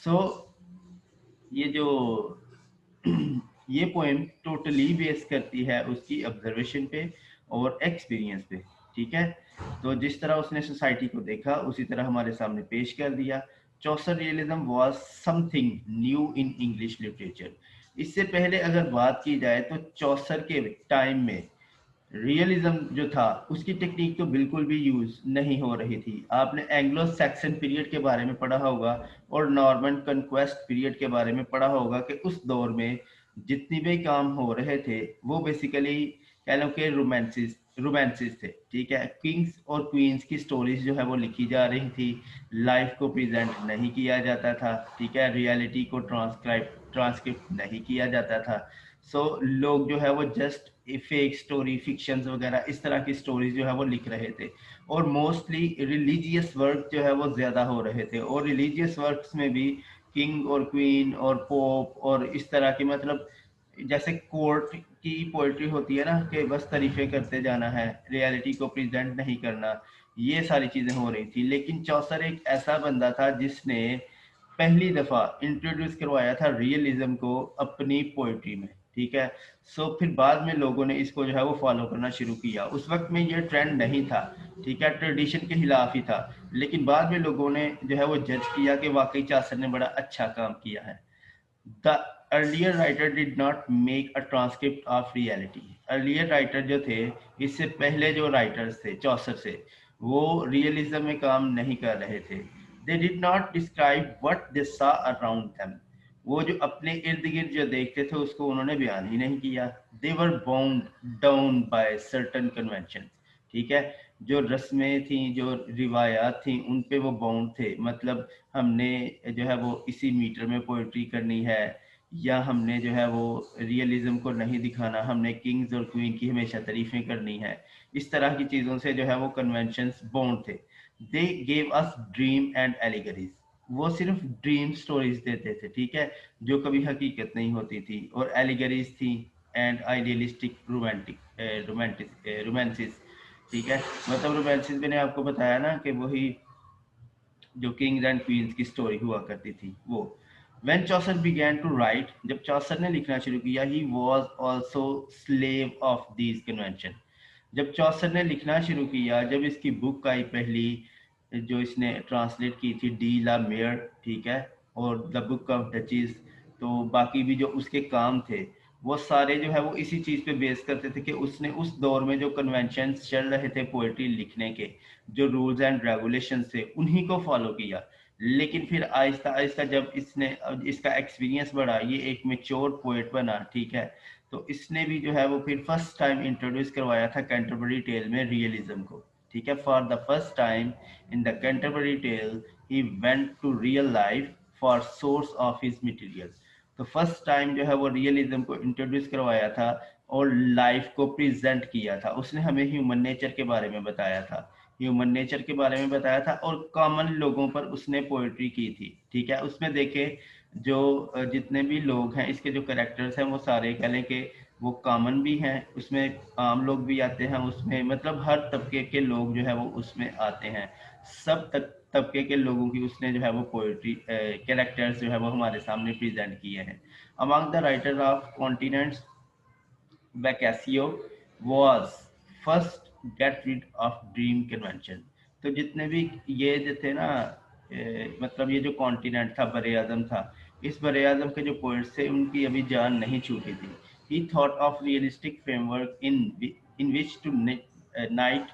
सो ये जो ये पोएम टोटली बेस करती है उसकी ऑब्जर्वेशन पे और एक्सपीरियंस पे। ठीक है, तो जिस तरह उसने सोसाइटी को देखा उसी तरह हमारे सामने पेश कर दिया। Chaucer realism was something new in English literature. इससे पहले अगर बात की जाए तो चौसर के टाइम में रियलिज्म जो था उसकी टेक्निक तो बिल्कुल भी यूज नहीं हो रही थी। आपने एंग्लो सैक्सन पीरियड के बारे में पढ़ा होगा और नॉर्मन कन्क्वेस्ट पीरियड के बारे में पढ़ा होगा कि उस दौर में जितनी भी काम हो रहे थे वो बेसिकली कह लो कि रोमांसिस थे। ठीक है, किंग्स और क्वींस की स्टोरीज जो है वो लिखी जा रही थी, लाइफ को प्रेजेंट नहीं किया जाता था। ठीक है, रियलिटी को ट्रांसक्रिप्ट नहीं किया जाता था। लोग जो है वो जस्ट फेक स्टोरी फिक्शंस वगैरह इस तरह की स्टोरीज जो है वो लिख रहे थे। और मोस्टली रिलीजियस वर्क जो है वो ज्यादा हो रहे थे, और रिलीजियस वर्क्स में भी किंग और क्वीन और पोप और इस तरह की, मतलब जैसे कोर्ट की पोइट्री होती है ना कि बस तारीफें करते जाना है, रियलिटी को प्रेजेंट नहीं करना, ये सारी चीजें हो रही थी। लेकिन चौसर एक ऐसा बंदा था जिसने पहली दफा इंट्रोड्यूस करवाया था रियलिज्म को अपनी पोइट्री में। ठीक है, फिर बाद में लोगों ने इसको जो है वो फॉलो करना शुरू किया। उस वक्त में ये ट्रेंड नहीं था, ठीक है, ट्रेडिशन के खिलाफ ही था। लेकिन बाद में लोगों ने जो है वो जज किया कि वाकई चासर ने बड़ा अच्छा काम किया है। The earlier writer did not make a transcript of reality. Earlier writer जो थे, इससे पहले जो राइटर्स थे चौसर से, वो रियलिज्म में काम नहीं कर रहे थे। They did not describe what they saw around them. वो जो अपने इर्द गिर्द जो देखते थे उसको उन्होंने बयान ही नहीं किया। They were bound down by certain convention. ठीक है, जो रस्में थी, जो रिवायात थी, उन पे वो बाउंड थे। मतलब हमने जो है वो इसी मीटर में पोइट्री करनी है, या हमने जो है वो रियलिज्म को नहीं दिखाना, हमने किंग्स और क्वीन की हमेशा तारीफें करनी है। इस तरह की चीज़ों से जो है वो कन्वेंशंस बाउंड थे। They gave us dream and एलिगरीज। वो सिर्फ ड्रीम स्टोरीज देते थे, ठीक है, जो कभी हकीकत नहीं होती थी, और एलिगरीज थी एंड आइडियलिस्टिक रोमांसिस। ठीक है, मतलब रोमांसिस मैंने आपको बताया ना कि वही जो किंग्स एंड क्वींस की स्टोरी हुआ करती थी वो। When Chaucer began to write, जब चौसर ने लिखना शुरू किया, he was also slave of these convention। जब चौसर ने लिखना शुरू किया, जब इसकी बुक आई पहली, जो इसने ट्रांसलेट की थी, डी ला मेयर, ठीक है, और द बुक ऑफ डचेस, तो बाकी भी जो उसके काम थे वो सारे जो है वो इसी चीज पे बेस करते थे कि उसने उस दौर में जो कन्वेंशन चल रहे थे पोएट्री लिखने के, जो रूल्स एंड रेगुलेशन थे, उन्हीं को फॉलो किया। लेकिन फिर आहिस्ता आहिस्ता जब इसने, अब इसका एक्सपीरियंस बढ़ा, ये एक मेच्योर पोएट बना, ठीक है, तो इसने भी जो है वो फिर फर्स्ट टाइम इंट्रोड्यूस करवाया था कैंटरबरी टेल में रियलिज्म को। ठीक है, for the first time in the Canterbury tale he went to real life for source of his material. तो फर्स्ट टाइम जो है वो रियलिज्म को इंट्रोड्यूस करवाया था और लाइफ को प्रेजेंट किया था। उसने हमें ह्यूमन नेचर के बारे में बताया था, ह्यूमन नेचर के बारे में बताया था, और कॉमन लोगों पर उसने पोएट्री की थी। ठीक है, उसमें देखे जो जितने भी लोग हैं, इसके जो करेक्टर्स हैं वो सारे कह लें कि वो कॉमन भी हैं, उसमें आम लोग भी आते हैं उसमें, मतलब हर तबके के लोग जो है वो उसमें आते हैं। सब तबके के लोगों की उसने जो है वो पोएट्री कैरेक्टर्स जो है वो हमारे सामने प्रेजेंट किए हैं। Among the writer of continents, Boccaccio was first get rid of dream convention. तो जितने भी ये जो थे ना, मतलब ये जो कॉन्टिनेंट था, बर आज़म था, इस बर आज़म के जो पोइट्स थे उनकी अभी जान नहीं छूटी थी। He thought of realistic framework in which to knit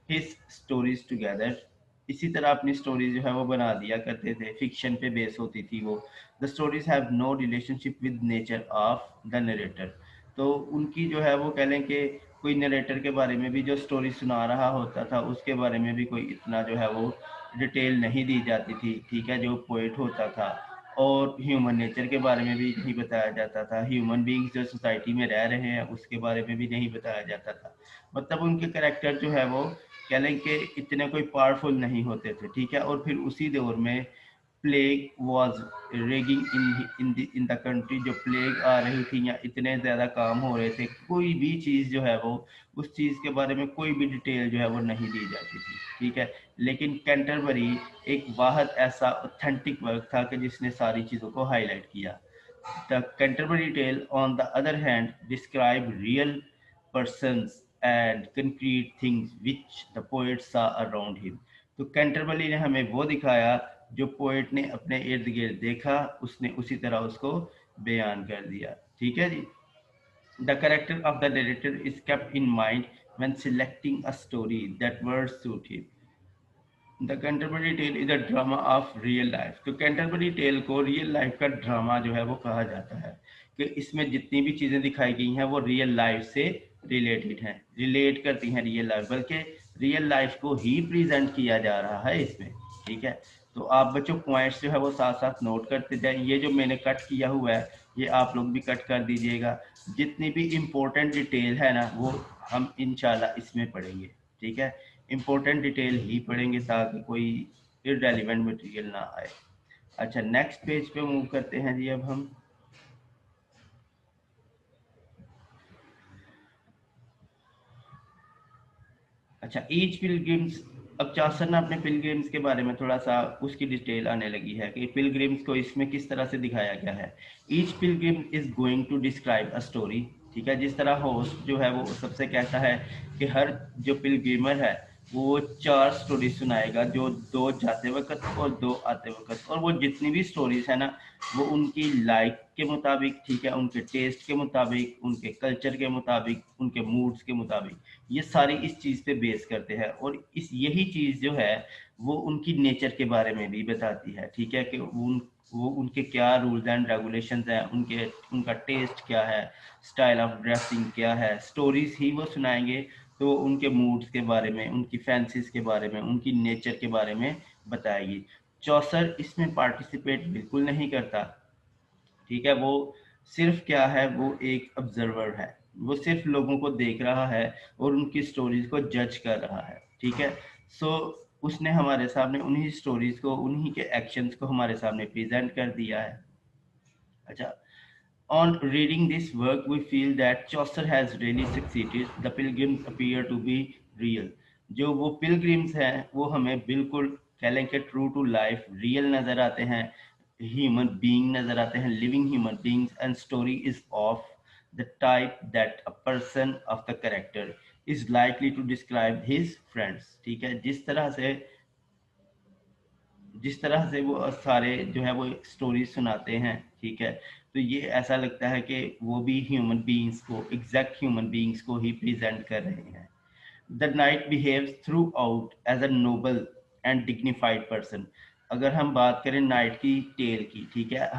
his stories together. इसी तरह अपनी स्टोरी जो है वो बना दिया करते थे, फिक्शन पे बेस होती थी वो। The stories have no relationship with nature of the narrator. तो उनकी जो है वो कह लें कि कोई नरेटर के बारे में भी जो स्टोरी सुना रहा होता था उसके बारे में भी कोई इतना जो है वो डिटेल नहीं दी जाती थी। ठीक है, जो पोइट होता था, और ह्यूमन नेचर के बारे में भी नहीं बताया जाता था, ह्यूमन बींग्स जो सोसाइटी में रह रहे हैं उसके बारे में भी नहीं बताया जाता था। मतलब उनके करेक्टर जो है वो कह लें कि इतने कोई पावरफुल नहीं होते थे। ठीक है, और फिर उसी दौर में plague was raging in the country, जो प्लेग आ रही थी या इतने ज़्यादा काम हो रहे थे, कोई भी चीज़ जो है वो उस चीज़ के बारे में कोई भी डिटेल जो है वो नहीं दी जाती थी, ठीक है। लेकिन कैंटरबरी एक वाहद ऐसा ऑथेंटिक वर्क था कि जिसने सारी चीज़ों को हाईलाइट किया। The Canterbury tale on the other hand describe real persons and concrete things which the poet saw around him। तो कैंटरबरी ने हमें वो दिखाया जो पोएट ने अपने इर्द गिर्द देखा, उसने उसी तरह उसको बयान कर दिया, ठीक है जी। The character of the narrator is kept in mind when selecting a story that words suit him। The Canterbury tale is a drama of real life. तो कैंटरबरी टेल को रियल लाइफ का ड्रामा जो है वो कहा जाता है कि इसमें जितनी भी चीज़ें दिखाई गई हैं वो रियल लाइफ से रिलेटेड हैं, रिलेट करती हैं रियल लाइफ, बल्कि रियल लाइफ को ही प्रेजेंट किया जा रहा है इसमें, ठीक है। तो आप बच्चों पॉइंट्स जो है वो साथ साथ नोट करते जाए। ये जो मैंने कट किया हुआ है ये आप लोग भी कट कर दीजिएगा। जितनी भी इम्पोर्टेंट डिटेल है ना वो हम इंशाल्लाह इसमें पढ़ेंगे, ठीक है। इम्पोर्टेंट डिटेल ही पढ़ेंगे ताकि कोई इररेलेवेंट मटेरियल ना आए। अच्छा, नेक्स्ट पेज पे मूव करते हैं जी। अब हम अच्छा ईच पिलग्रिम्स, अब चासर ने अपने पिलग्रिम्स के बारे में थोड़ा सा उसकी डिटेल आने लगी है कि पिलग्रिम्स को इसमें किस तरह से दिखाया गया है। Each pilgrim is going to describe a story, ठीक है। जिस तरह होस्ट जो है वो सबसे कहता है कि हर जो पिलग्रिमर है वो 4 स्टोरी सुनाएगा, जो 2 जाते वक्त और 2 आते वक्त, और वो जितनी भी स्टोरीज है ना वो उनकी लाइक के मुताबिक, ठीक है, उनके टेस्ट के मुताबिक, उनके कल्चर के मुताबिक, उनके मूड्स के मुताबिक, ये सारी इस चीज़ पे बेस करते हैं। और इस यही चीज़ जो है वो उनकी नेचर के बारे में भी बताती है, ठीक है, कि वो उनके क्या रूल्स एंड रेगुलेशंस हैं, उनका टेस्ट क्या है, स्टाइल ऑफ ड्रेसिंग क्या है। स्टोरीज ही वो सुनाएंगे तो उनके मूड्स के बारे में, उनकी फैंसीज के बारे में, उनकी नेचर के बारे में बताएगी। चौसर इसमें पार्टिसिपेट बिल्कुल नहीं करता, ठीक है। वो सिर्फ क्या है, वो एक ऑब्जर्वर है, वो सिर्फ लोगों को देख रहा है और उनकी स्टोरीज को जज कर रहा है, ठीक है। सो उसने हमारे सामने उन्हीं स्टोरीज को, उन्हीं के एक्शंस को हमारे सामने प्रेजेंट कर दिया है। अच्छा, on reading this work we feel that Chaucer has really succeeded। The pilgrims appear to be real। जो वो पिलग्रिम्स हैं वो हमें बिल्कुल कह लें कि ट्रू टू लाइफ रियल नज़र आते हैं, ह्यूमन बीइंग नज़र आते हैं, living human beings, and story is of the type that a person of the character is likely to describe his friends, ठीक है। जिस तरह से वो सारे जो है वो स्टोरी सुनाते हैं, ठीक है, तो ये ऐसा लगता है कि वो भी ह्यूमन बीइंग्स को, एग्जैक्ट ह्यूमन बीइंग्स को ही प्रेजेंट कर रहे हैं। The knight behaves throughout as a noble and dignified person. अगर हम बात करें नाइट की टेल की, ठीक है,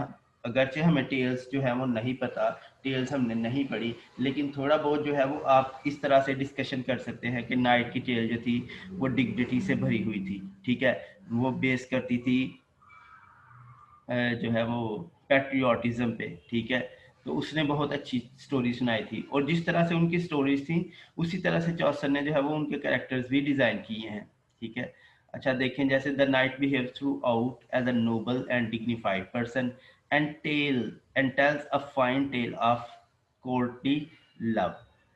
अगरचे हमें टेल्स जो है वो नहीं पता, टेल्स हमने नहीं पढ़ी, लेकिन थोड़ा बहुत जो है वो आप इस तरह से डिस्कशन कर सकते हैं कि नाइट की टेल जो थी वो डिग्निटी से भरी हुई थी, ठीक है। वो बेस करती थी जो है वो पैट्रियोटिज्म पे, ठीक है। तो उसने बहुत अच्छी स्टोरी सुनाई थी, और जिस तरह से उनकी स्टोरीज थी उसी तरह से चौसर ने जो है वो उनके कैरेक्टर्स भी डिजाइन किए हैं, ठीक है। अच्छा देखें, जैसे the knight behave throughout as a noble and dignified person and tells a fine tale of courtly love.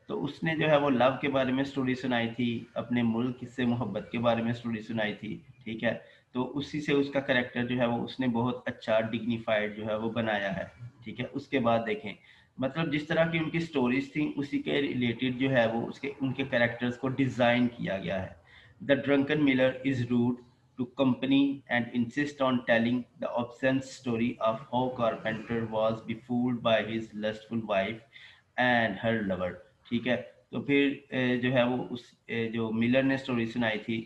तो उसने जो है वो लव के बारे में स्टोरी सुनाई थी, अपने मुल्क से मोहब्बत के बारे में स्टोरी सुनाई थी, ठीक है। तो उसी से उसका करेक्टर जो है वो उसने बहुत अच्छा डिग्निफाइड जो है वो बनाया है, ठीक है। उसके बाद देखें, मतलब जिस तरह की उनकी स्टोरीज थी उसी के रिलेटेड जो है वो उसके उनके कैरेक्टर्स को डिजाइन किया गया है। The drunken miller is rude to company and insist on telling the obscene story of how Carpenter was befooled by his lustful wife and her lover, ठीक है। तो फिर जो है वो उस जो मिलर ने स्टोरी सुनाई थी,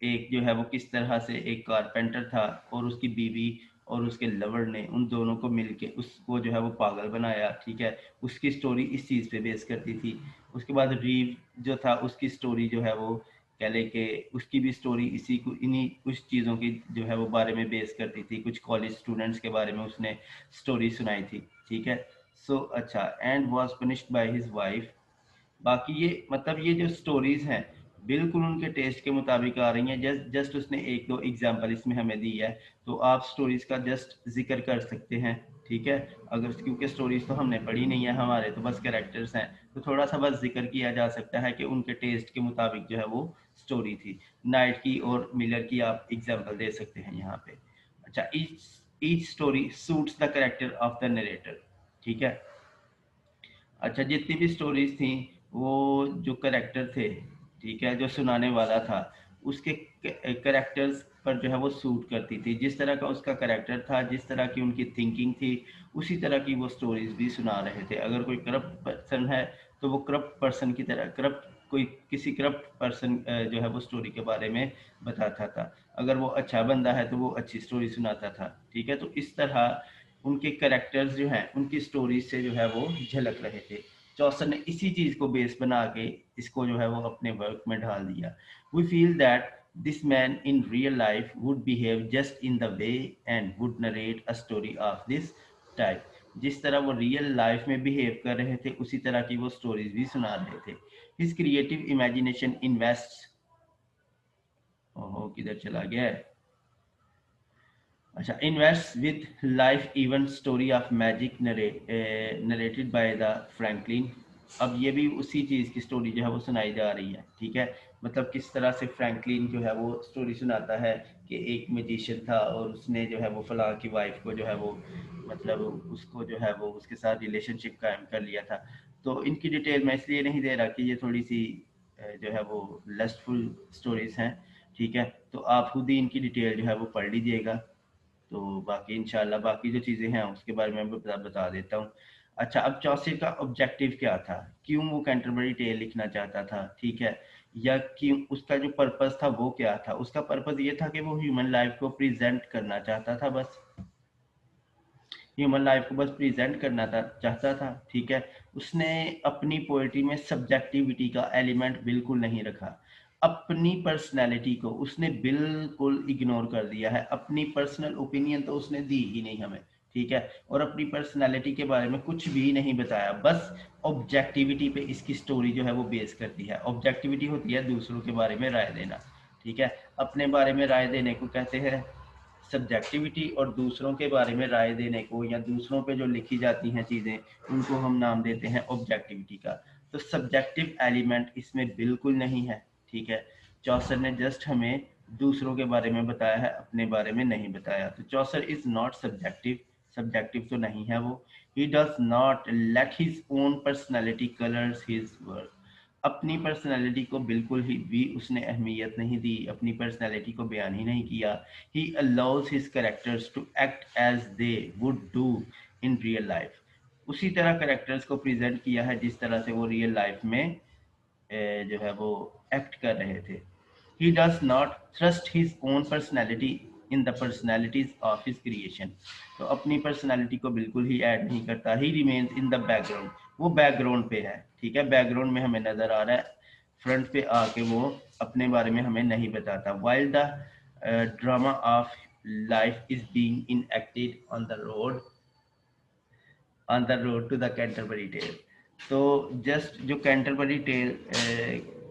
एक जो है वो किस तरह से एक कारपेंटर था और उसकी बीवी और उसके लवर ने उन दोनों को मिलके उसको जो है वो पागल बनाया, ठीक है। उसकी स्टोरी इस चीज़ पे बेस करती थी। उसके बाद रीव जो था उसकी स्टोरी जो है वो कह ले कि उसकी भी स्टोरी इसी को इन्हीं कुछ चीज़ों की जो है वो बारे में बेस करती थी, कुछ कॉलेज स्टूडेंट्स के बारे में उसने स्टोरी सुनाई थी, ठीक है। सो अच्छा, and was punished by his wife. बाकी ये मतलब ये जो स्टोरीज हैं बिल्कुल उनके टेस्ट के मुताबिक आ रही हैं। जस्ट उसने एक दो एग्जांपल इसमें हमें दी है, तो आप स्टोरीज का जस्ट जिक्र कर सकते हैं, ठीक है। अगर क्योंकि स्टोरीज तो हमने पढ़ी नहीं है, हमारे तो बस कैरेक्टर्स हैं, तो थोड़ा सा बस जिक्र किया जा सकता है कि उनके टेस्ट के मुताबिक जो है वो स्टोरी थी। नाइट की और मिलर की आप एग्जाम्पल दे सकते हैं यहाँ पे। अच्छा, each story suits the character of the narrator, ठीक है। अच्छा, जितनी भी स्टोरीज थी वो जो करेक्टर थे, ठीक है, जो सुनाने वाला था उसके करेक्टर्स पर जो है वो सूट करती थी। जिस तरह का उसका करेक्टर था, जिस तरह की उनकी थिंकिंग थी, उसी तरह की वो स्टोरीज भी सुना रहे थे। अगर कोई करप्ट पर्सन है तो वो करप्ट पर्सन की तरह, करप्ट कोई किसी करप्ट पर्सन जो है वो स्टोरी के बारे में बताता था। अगर वो अच्छा बंदा है तो वो अच्छी स्टोरी सुनाता था, ठीक है। तो इस तरह उनके करेक्टर्स जो हैं उनकी स्टोरीज से जो है वो झलक रहे थे। चौसर ने इसी चीज को बेस बना के इसको जो है वो अपने वर्क में ढाल दिया। We feel that this man in real life would behave just in the way and would narrate a story of this type. जिस तरह वो रियल लाइफ में बिहेव कर रहे थे उसी तरह की वो स्टोरीज भी सुना रहे थे। हिज क्रिएटिव इमेजिनेशन इन्वेस्ट, ओहो किधर चला गया है, अच्छा, invest with life event story of magic narrated by the Franklin. अब ये भी उसी चीज़ की स्टोरी जो है वो सुनाई जा रही है, ठीक है। मतलब किस तरह से फ्रैंकलिन जो है वो स्टोरी सुनाता है कि एक मैजिशियन था और उसने जो है वो फलां की वाइफ को जो है वो, मतलब उसको जो है वो उसके साथ रिलेशनशिप कायम कर लिया था। तो इनकी डिटेल मैं इसलिए नहीं दे रहा कि ये थोड़ी सी जो है वो लस्टफुल स्टोरीज हैं, ठीक है। तो आप खुद ही इनकी डिटेल जो है वो पढ़ लीजिएगा। तो बाकी इंशाल्लाह बाकी जो चीज़ें हैं उसके बारे में बता देता हूँ। अच्छा, अब चौसर का ऑब्जेक्टिव क्या था, क्यों वो कैंटरबरी टेल लिखना चाहता था, ठीक है, या क्यों उसका जो पर्पस था वो क्या था। उसका पर्पस ये था कि वो ह्यूमन लाइफ को प्रेजेंट करना चाहता था, बस ह्यूमन लाइफ को बस प्रेजेंट करना था चाहता था, ठीक है। उसने अपनी पोएट्री में सब्जेक्टिविटी का एलिमेंट बिल्कुल नहीं रखा। अपनी पर्सनैलिटी को उसने बिल्कुल इग्नोर कर दिया है। अपनी पर्सनल ओपिनियन तो उसने दी ही नहीं हमें, ठीक है। और अपनी पर्सनैलिटी के बारे में कुछ भी नहीं बताया। बस ऑब्जेक्टिविटी पे इसकी स्टोरी जो है वो बेस करती है। ऑब्जेक्टिविटी होती है दूसरों के बारे में राय देना, ठीक है। अपने बारे में राय देने को कहते हैं सब्जेक्टिविटी, और दूसरों के बारे में राय देने को या दूसरों पे जो लिखी जाती हैं चीज़ें उनको हम नाम देते हैं ऑब्जेक्टिविटी का। तो सब्जेक्टिव एलिमेंट इसमें बिल्कुल नहीं है, ठीक है। चौसर ने जस्ट हमें दूसरों के बारे में बताया है, अपने बारे में नहीं बताया। तो चौसर इज नॉट सब्जेक्टिव, सब्जेक्टिव तो नहीं है वो। ही does not let his own personality colours his work. अपनी पर्सनैलिटी को बिल्कुल ही भी उसने अहमियत नहीं दी, अपनी पर्सनैलिटी को बयान ही नहीं किया। He allows his characters to act as they would do in real life। उसी तरह कैरेक्टर्स को प्रेजेंट किया है जिस तरह से वो रियल लाइफ में जो है वो एक्ट कर रहे थे। He does not thrust his own personality in the personalities of his creation। तो अपनी पर्सनालिटी को बिल्कुल ही ऐड नहीं करता। He remains in the background। वो बैकग्राउंड पे है, ठीक है, बैकग्राउंड में हमें नजर आ रहा है, फ्रंट पे आके वो अपने बारे में हमें नहीं बताता। While the drama of life is being enacted on the road to the Canterbury Tale। तो जस्ट जो कैंटरबरी टेल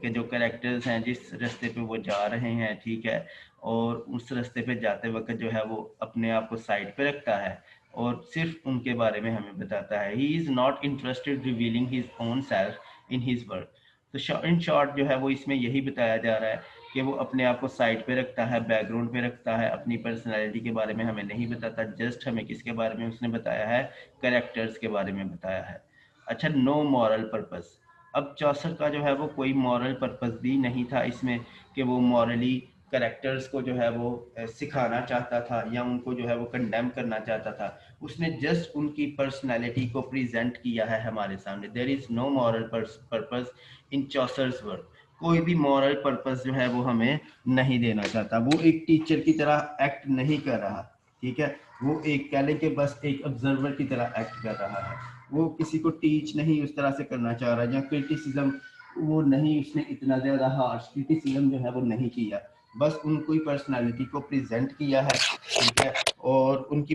के जो कैरेक्टर्स हैं जिस रास्ते पे वो जा रहे हैं, ठीक है, और उस रास्ते पे जाते वक्त जो है वो अपने आप को साइड पे रखता है और सिर्फ उनके बारे में हमें बताता है। He is not interested revealing his own self in his work. तो इन शॉर्ट जो है वो इसमें यही बताया जा रहा है कि वो अपने आप को साइड पे रखता है, बैकग्राउंड पे रखता है, अपनी पर्सनैलिटी के बारे में हमें नहीं बताता। जस्ट हमें किसके बारे में उसने बताया है, कैरेक्टर्स के बारे में बताया है। अच्छा, नो मॉरल पर्पस। अब चौसर का जो है वो कोई मॉरल पर्पस भी नहीं था इसमें कि वो मॉरली करेक्टर्स को जो है वो सिखाना चाहता था या उनको जो है वो कंडेम करना चाहता था। उसने जस्ट उनकी पर्सनैलिटी को प्रेजेंट किया है हमारे सामने। There is no moral purpose in Chaucer's work. कोई भी मॉरल पर्पस जो है वो हमें नहीं देना चाहता। वो एक टीचर की तरह एक्ट नहीं कर रहा, ठीक है। वो एक कह लें कि बस एक ऑब्जर्वर की तरह एक्ट कर रहा है। वो किसी को टीच नहीं उस तरह से करना चाह रहा है, या क्रिटिसिज्म वो नहीं, उसने इतना ज़्यादा हार्श क्रिटिसिज्म जो है वो नहीं किया। बस उनको ही पर्सनालिटी को प्रेजेंट किया है, ठीक है, और उनकी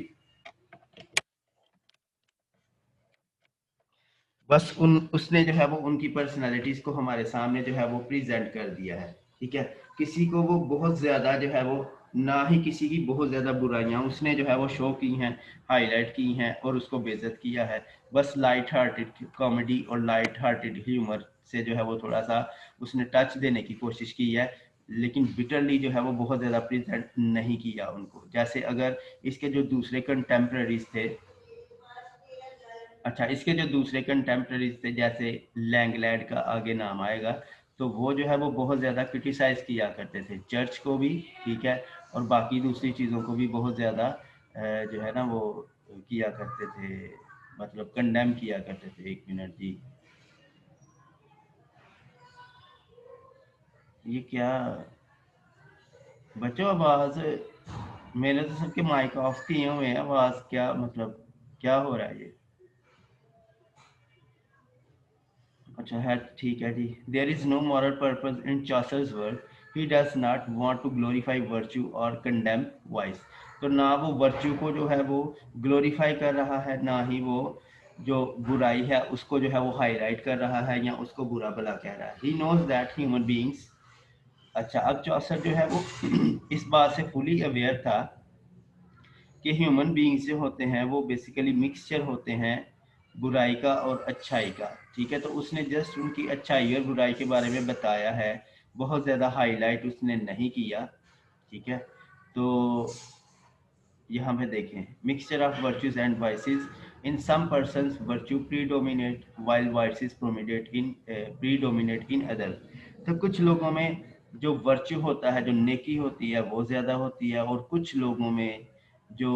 बस उसने जो है वो उनकी पर्सनालिटीज को हमारे सामने जो है वो प्रेजेंट कर दिया है। ठीक है, किसी को वो बहुत ज्यादा जो है वो, ना ही किसी की बहुत ज्यादा बुराइयां उसने जो है वो शो की हैं, हाईलाइट की हैं और उसको बेइज्जत किया है। बस लाइट हार्टेड कॉमेडी और लाइट हार्टेड ह्यूमर से जो है वो थोड़ा सा उसने टच देने की कोशिश की है, लेकिन बिटरली जो है वो बहुत ज्यादा प्रेजेंट नहीं किया उनको। जैसे अगर इसके जो दूसरे कंटेम्प्रेरीज थे, अच्छा इसके जो दूसरे कंटेम्प्रेरीज थे जैसे लैंगलैंड का आगे नाम आएगा, तो वो जो है वो बहुत ज़्यादा क्रिटिसाइज किया करते थे चर्च को भी, ठीक है, और बाकी दूसरी चीज़ों को भी बहुत ज़्यादा जो है ना वो किया करते थे, मतलब कंडेम किया करते थे। एक मिनट जी, ये क्या बच्चों आवाज़, मैंने तो सबके माइक ऑफ किए हुए हैं, आवाज़ क्या मतलब क्या हो रहा है ये? अच्छा है, ठीक है जी। There is no moral purpose in Chaucer's work, he does not want to glorify virtue और कंडेम वाइस। तो ना वो वर्च्यू को जो है वो ग्लोरीफाई कर रहा है, ना ही वो जो बुराई है उसको जो है वो हाईलाइट कर रहा है या उसको बुरा भला कह रहा है। He knows that human beings, अच्छा अब चौसर जो है वो इस बात से फुली अवेयर था कि ह्यूमन बीइंग्स जो होते हैं वो बेसिकली मिक्सचर होते हैं बुराई का और अच्छाई का। ठीक है, तो उसने जस्ट उनकी अच्छाई और बुराई के बारे में बताया है, बहुत ज़्यादा हाईलाइट उसने नहीं किया। ठीक है, तो यहाँ पे देखें, mixture of virtues and vices, in some persons virtue predominate while vices predominate in other. तो कुछ लोगों में जो वर्च्यू होता है, जो नेकी होती है वो ज़्यादा होती है, और कुछ लोगों में जो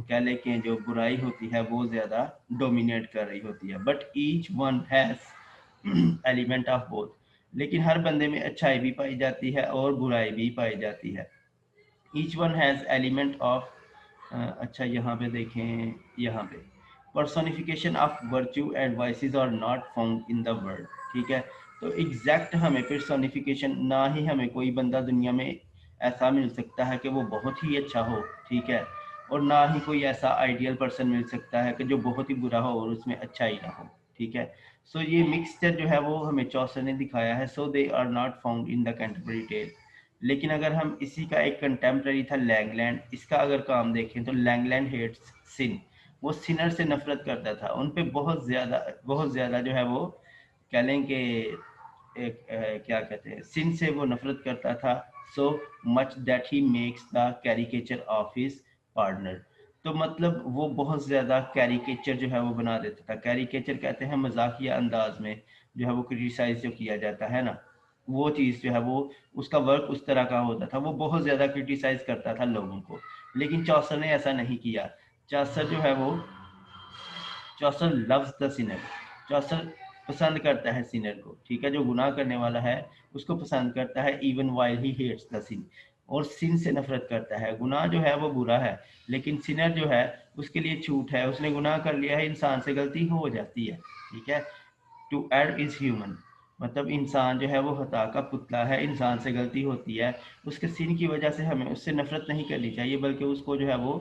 कह लें कि जो बुराई होती है वो ज़्यादा डोमिनेट कर रही होती है। But each one has element of both, लेकिन हर बंदे में अच्छाई भी पाई जाती है और बुराई भी पाई जाती है। Each one has element of, अच्छा यहाँ पे देखें, यहाँ पे personification of virtue and vices are not found in the world. ठीक है, तो एग्जैक्ट हमें पर्सोनिफिकेशन, ना ही हमें कोई बंदा दुनिया में ऐसा मिल सकता है कि वो बहुत ही अच्छा हो, ठीक है, और ना ही कोई ऐसा आइडियल पर्सन मिल सकता है कि जो बहुत ही बुरा हो और उसमें अच्छा ही ना हो। ठीक है, सो ये मिक्सचर जो है वो हमें चौसर ने दिखाया है। So they are not found in the Canterbury tale. लेकिन अगर हम इसी का एक कंटेम्प्रेरी था लैंगलैंड, इसका अगर काम देखें तो लैंगलैंड हेट्स सिन, वो सिनर से नफरत करता था, उन पे बहुत ज़्यादा जो है वो कह लें कि एक क्या कहते हैं, सिन से वो नफरत करता था। So much that he makes the caricature of his partner. तो मतलब वो बहुत ज़्यादा कैरिकेचर जो है वो बना देता था। कैरिकेचर कहते हैं मजाकिया अंदाज में जो है वो क्रिटिसाइज जो किया जाता है ना, वो चीज़ जो है वो उसका वर्क उस तरह का होता था, वो बहुत ज़्यादा क्रिटिसाइज करता था लोगों को। लेकिन चौसर ने ऐसा नहीं किया। चौसर जो है वो, चौसर लव्स द सिनर, चौसर पसंद करता है सिनर को, ठीक है, जो गुनाह करने वाला है उसको पसंद करता है, even while he hates the sin, और सिन से नफरत करता है। गुनाह जो है वो बुरा है, लेकिन सिनर जो है उसके लिए छूट है, उसने गुनाह कर लिया है, इंसान से गलती हो जाती है। ठीक है, टू एड इज ह्यूमन, मतलब इंसान जो है वो हता का पुतला है, इंसान से गलती होती है, उसके सिन की वजह से हमें उससे नफरत नहीं करनी चाहिए, बल्कि उसको जो है वो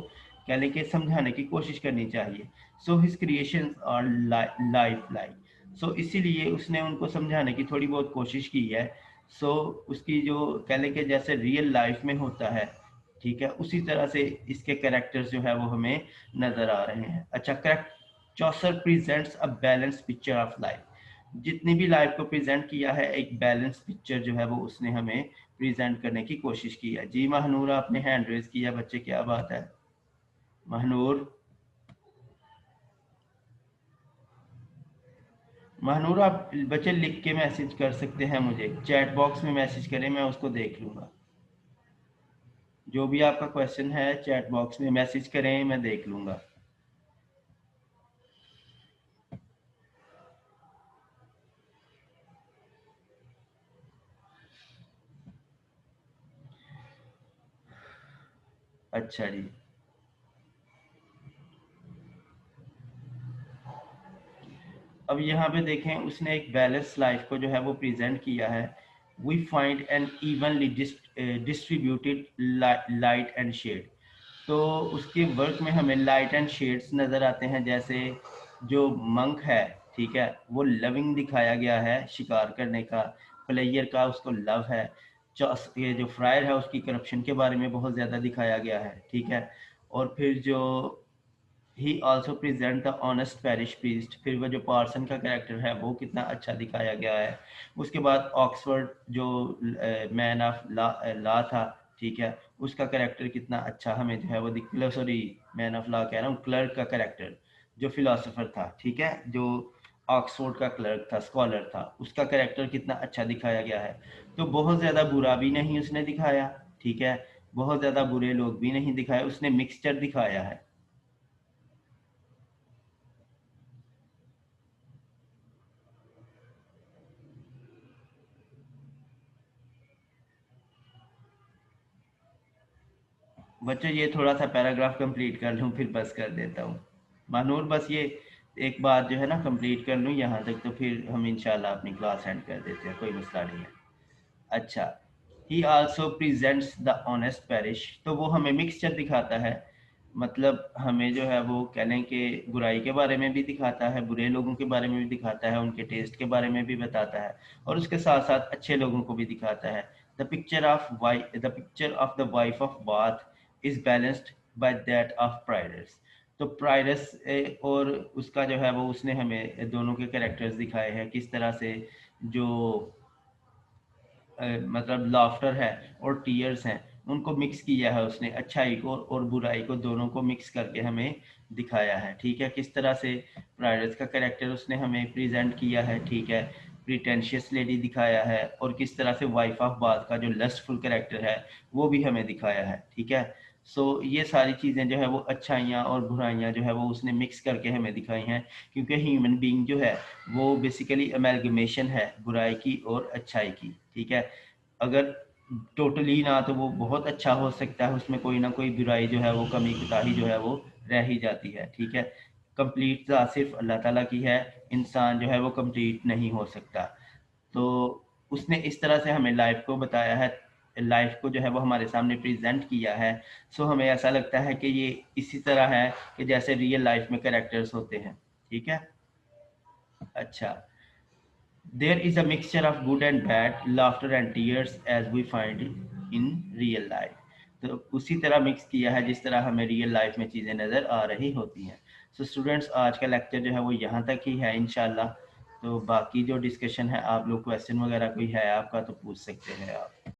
कह लें कि समझाने की कोशिश करनी चाहिए। So his creations are life like, so इसीलिए उसने उनको समझाने की थोड़ी बहुत कोशिश की है। सो उसकी जो कह लें कि जैसे रियल लाइफ में होता है, ठीक है, उसी तरह से इसके कैरेक्टर्स जो है वो हमें नजर आ रहे हैं। अच्छा, correct, Chaucer presents a balance picture of life, जितनी भी लाइफ को प्रेजेंट किया है एक बैलेंस पिक्चर जो है वो उसने हमें प्रेजेंट करने की कोशिश की है। जी महनूर, आपने हैंड रेज किया बच्चे, क्या बात है महनूर? महनूर आप बच्चे लिख के मैसेज कर सकते हैं, मुझे चैट बॉक्स में मैसेज करें, मैं उसको देख लूंगा। जो भी आपका क्वेश्चन है चैट बॉक्स में मैसेज करें, मैं देख लूंगा। अच्छा जी, अब यहाँ पे देखें उसने एक बैलेंस लाइफ को जो है वो प्रेजेंट किया है। We find an evenly distributed light and shade, तो उसके वर्क में हमें लाइट एंड शेड्स नज़र आते हैं। जैसे जो मंक है, ठीक है, वो लविंग दिखाया गया है, शिकार करने का, प्लेयर का उसको लव है। ये जो फ्रायर है उसकी करप्शन के बारे में बहुत ज़्यादा दिखाया गया है, ठीक है। और फिर जो he also present the honest parish priest, फिर वो जो पार्सन का कैरेक्टर है वो कितना अच्छा दिखाया गया है। उसके बाद ऑक्सफोर्ड जो मैन ऑफ लॉ था, ठीक है, उसका कैरेक्टर कितना अच्छा हमें जो है वो सॉरी मैन ऑफ लॉ कह रहा हूँ, क्लर्क का कैरेक्टर जो फिलोसोफर था, ठीक है, जो ऑक्सफोर्ड का क्लर्क था, स्कॉलर था, उसका कैरेक्टर कितना अच्छा दिखाया गया है। तो बहुत ज़्यादा बुरा भी नहीं उसने दिखाया, ठीक है, बहुत ज़्यादा बुरे लोग भी नहीं दिखाए, उसने मिक्सचर दिखाया है। बच्चों ये थोड़ा सा पैराग्राफ कंप्लीट कर लूँ फिर बस कर देता हूँ। मानूर बस ये एक बार जो है ना कंप्लीट कर लूँ यहाँ तक, तो फिर हम इंशाल्लाह अपनी क्लास एंड कर देते हैं, कोई मसला नहीं है। अच्छा, ही also presents the honest parish, तो वो हमें मिक्सचर दिखाता है, मतलब हमें जो है वो कहने के बुराई के बारे में भी दिखाता है, बुरे लोगों के बारे में भी दिखाता है, उनके टेस्ट के बारे में भी बताता है, और उसके साथ साथ अच्छे लोगों को भी दिखाता है। The picture of the wife of Bath is balanced by that of prioress. तो प्राइडस और उसका जो है वो उसने हमें दोनों के कैरेक्टर्स दिखाए हैं, किस तरह से जो मतलब लाफ्टर है और टीयर्स हैं उनको मिक्स किया है उसने, अच्छाई को और बुराई को दोनों को मिक्स करके हमें दिखाया है, ठीक है। किस तरह से प्राइडस का कैरेक्टर उसने हमें प्रेजेंट किया है, ठीक है, प्रिटेंशियस लेडी दिखाया है, और किस तरह से वाइफ ऑफ बाथ का जो लस्टफुल कैरेक्टर है वो भी हमें दिखाया है, ठीक है। सो ये सारी चीज़ें जो है वो अच्छाइयाँ और बुराइयाँ जो है वो उसने मिक्स करके हमें दिखाई हैं, क्योंकि ह्यूमन बीइंग जो है वो बेसिकली अमेलगमेशन है बुराई की और अच्छाई की, ठीक है। अगर टोटली ना तो वो बहुत अच्छा हो सकता है, उसमें कोई ना कोई बुराई जो है वो कमी कोताही जो है वो रह ही जाती है, ठीक है। कंप्लीट ज़ात सिर्फ अल्लाह ताला की है, इंसान जो है वो कंप्लीट नहीं हो सकता। तो उसने इस तरह से हमें लाइफ को बताया है, लाइफ को जो है वो हमारे सामने प्रेजेंट किया है। सो हमें ऐसा लगता है कि ये इसी तरह है कि जैसे रियल लाइफ में कैरेक्टर्स होते हैं, ठीक है। अच्छा, there is a mixture of good and bad, laughter and tears as we find it in real life। तो उसी तरह मिक्स किया है जिस तरह हमें रियल लाइफ में चीज़ें नज़र आ रही होती हैं। सो स्टूडेंट्स, आज का लेक्चर जो है वो यहाँ तक ही है इंशाल्लाह। तो बाकी जो डिस्कशन है, आप लोग क्वेश्चन वगैरह कोई है आपका तो पूछ सकते हैं आप।